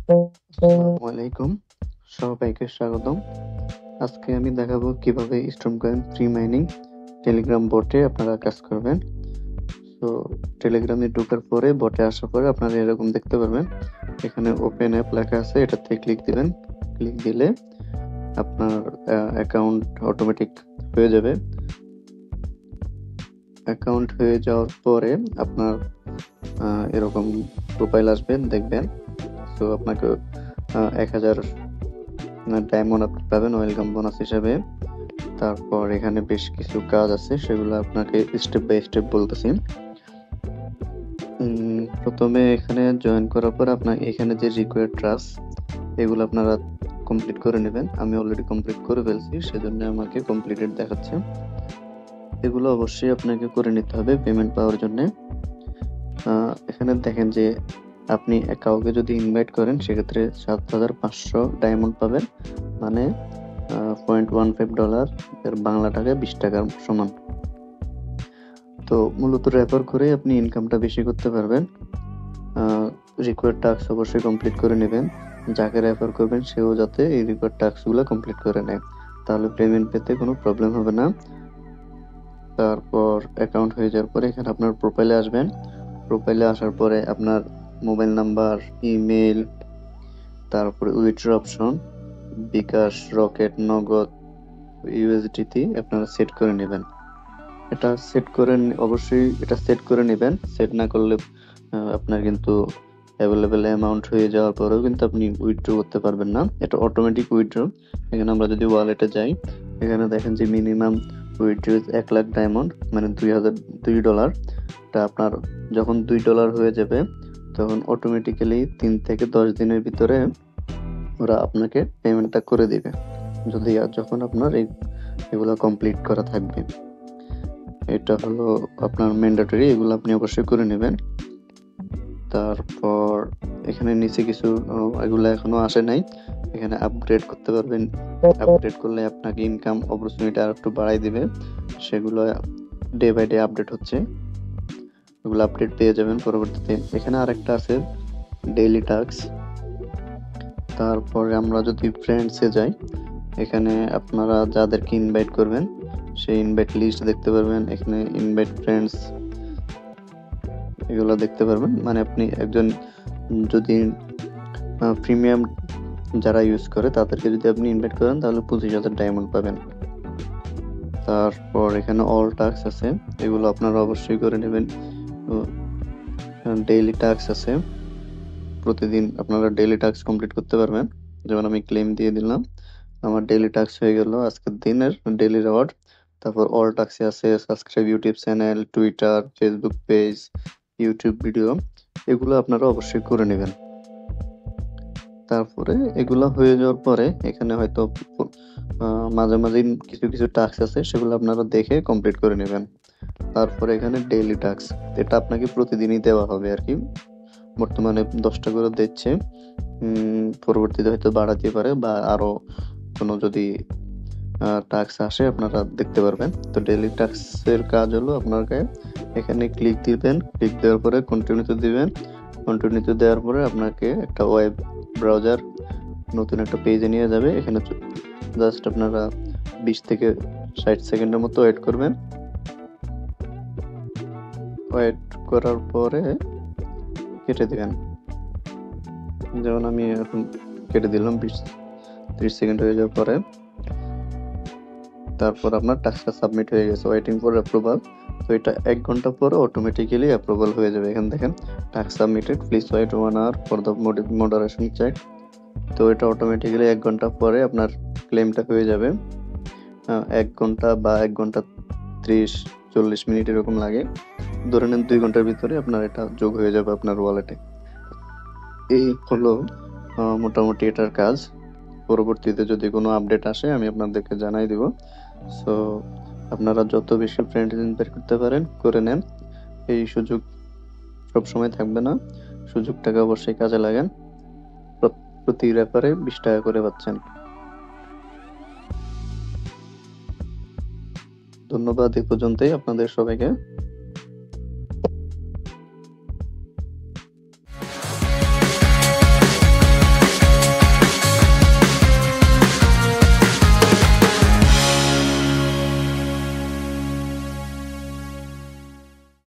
আসসালামু আলাইকুম, সবাইকে স্বাগতম। আজকে আমি দেখাবো কিভাবে storm coin free mining Telegram বটে আপনারা কাজ করবেন। তো টেলিগ্রামে ঢোকার পরে বটে আসার পরে আপনারা এরকম দেখতে পারবেন, এখানে ওপেন অ্যাপ লেখা আছে, এটাতে ক্লিক দিবেন। ক্লিক দিলে আপনার অ্যাকাউন্ট অটোমেটিক হয়ে যাবে। অ্যাকাউন্ট হয়ে যাওয়ার পরে আপনার এরকম প্রোফাইল আসবে, দেখবেন। তো আপনাকে 1000 ডায়মন্ড আপনি পাবেন ওয়েলকাম বোনাস হিসাবে। তারপর এখানে বেশ কিছু কাজ আছে, সেগুলো আপনাকে স্টেপ বাই স্টেপ বলতেছি। প্রথমে এখানে জয়েন করার পর আপনার এখানে যে রিকোয়ার্ড টাস্ক, এগুলো আপনারা কমপ্লিট করে নেবেন। আমি অলরেডি কমপ্লিট করে ফেলছি, সেজন্য আমাকে কমপ্লিটেড দেখাচ্ছে। এগুলো অবশ্যই আপনাকে করে নিতে হবে পেমেন্ট পাওয়ার জন্য। এখানে দেখেন যে আপনি কাউকে যদি ইনভাইট করেন, সেক্ষেত্রে 7500 ডায়মন্ড পাবেন, মানে $0.15 এর বাংলা টাকায় 20 টাকার সমান। তো মূলত রেফার করে আপনি ইনকামটা বেশি করতে পারবেন। রিকোয়ার্ড টাস্ক অবশ্যই কমপ্লিট করে নেবেন। যাকে রেফার করবেন সেও যাতে এই রিকোয়ার্ড টাস্কগুলো কমপ্লিট করে নেয়, তাহলে পেমেন্ট পেতে কোনো প্রবলেম হবে না। তারপর অ্যাকাউন্ট হয়ে যাওয়ার পরে এখানে আপনার প্রোফাইলে আসবেন। প্রোফাইলে আসার পরে আপনার মোবাইল নাম্বার, ইমেল, তারপরে উইথড্র অপশন, বিকাশ, রকেট, নগদ, ইউএসডিটি আপনারা সেট করে নেবেন। এটা সেট করে অবশ্যই এটা সেট করে নেবেন। সেট না করলে আপনার কিন্তু অ্যাভেলেবেল অ্যামাউন্ট হয়ে যাওয়ার পরেও কিন্তু আপনি উইথড্র করতে পারবেন না। এটা অটোমেটিক উইথড্র। এখানে আমরা যদি ওয়ালেটে যাই, এখানে দেখেন যে মিনিমাম উইথড্র 1 লাখ ডায়মন্ড, মানে $2 টা আপনার যখন $2 হয়ে যাবে, তখন অটোমেটিক্যালি 3 থেকে 10 দিনের ভিতরে ওরা আপনাকে পেমেন্টটা করে দিবে, যদি যখন আপনার এগুলো কমপ্লিট করা থাকবে। এটা হলো আপনার ম্যান্ডেটরি, এগুলো আপনি অবশ্যই করে নেবেন। তারপর এখানে নিচে কিছু এগুলো এখনো আসে নাই, এখানে আপগ্রেড করতে পারবেন। আপগ্রেড করলে আপনাকে ইনকাম অপরচুনিটি আর একটু বাড়াই দিবে। সেগুলো ডে বাই ডে আপডেট হচ্ছে, এগুলো আপডেট পেয়ে যাবেন পরবর্তীতে। এখানে আরেকটা আছে ডেইলি টাস্ক। তারপরে আমরা যদি ফ্রেন্ডসে যাই, এখানে আপনারা যাদেরকে ইনভাইট করবেন সেই ইনভাইট লিস্ট দেখতে পারবেন। এখানে ইনভাইট ফ্রেন্ডস এগুলো দেখতে পারবেন, মানে আপনি একজন যদি প্রিমিয়াম যারা ইউজ করে তাদেরকে যদি আপনি ইনভাইট করেন, তাহলে 25,000 ডায়মন্ড পাবেন। তারপর এখানে অল টাস্ক আছে, এগুলো আপনারা অবশ্যই করে নেবেন। ডেইলি টাস্ক আছে, প্রতিদিন আপনারা ডেইলি টাস্ক কমপ্লিট করতে পারবেন। যেমন আমি ক্লেম দিয়ে দিলাম, আমার ডেইলি টাস্ক হয়ে গেল আজকের দিনের ডেইলি রিওয়ার্ড। তারপর অল টাস্কে আছে subscribe YouTube channel, Twitter, Facebook page, YouTube video, এগুলো আপনারা অবশ্যই করে নেবেন। তারপরে এগুলো হয়ে যাওয়ার পরে এখানে হয়তো মাঝে মাঝে কিছু কিছু টাস্ক আছে, সেগুলো আপনারা দেখে কমপ্লিট করে নেবেন। তারপরে এখানে ডেইলি টাস্ক, এটা আপনাকে প্রতিদিনই দেওয়া হবে আর কি। বর্তমানে 10টা করে দিচ্ছে, পরবর্তীতে হয়তো বাড়াতে পারে, বা আরো কোনো যদি টাস্ক আসে আপনারা দেখতে পারবেন। তো ডেইলি টাস্কের কাজ হলো আপনাকে এখানে ক্লিক দিবেন, ক্লিক দেওয়ার পরে কন্টিনিউতে দিবেন। কন্টিনিউতে দেওয়ার পরে আপনাকে একটা ওয়েব ব্রাউজার নতুন একটা পেজে নিয়ে যাবে। এখানে জাস্ট আপনারা 20 থেকে 60 সেকেন্ডের মতো ওয়েট করবেন। ওয়েট করার পরে কেটে দিবেন। যেমন আমি এখন কেটে দিলাম 20-30 সেকেন্ড হয়ে যাওয়ার পরে। তারপর আপনার টাস্কটা সাবমিট হয়ে গেছে, ওয়েটিং ফর অ্যাপ্রুভাল। তো এটা 1 ঘন্টা পরে অটোমেটিক্যালি অ্যাপ্রুভাল হয়ে যাবে। এখানে দেখেন task submitted, please wait 1 hour for the moderation check. তো এটা অটোমেটিক্যালি 1 ঘন্টা পরে আপনার ক্লেমটা হয়ে যাবে। 1 ঘন্টা বা 1 ঘন্টা 30-40 মিনিট এরকম লাগে। ধরে নেন 2 ঘন্টার ভিতরে আপনার এটা যোগ হয়ে যাবে আপনার ওয়ালেটে। এই হলো মোটামুটি এটার কাজ। পরবর্তীতে যদি কোনো আপডেট আসে আমি আপনাদেরকে জানাই দিব। সো আপনারা যত বেশি ফ্রেন্ড ইনভাইট করতে পারেন করে নেন। এই সুযোগ সব সময় থাকবে না, সুযোগটাকে অবশ্যই কাজে লাগান। প্রতি রেফারে 20 টাকা করে পাচ্ছেন। ধন্যবাদ এই পর্যন্তই আপনাদের সবাইকে।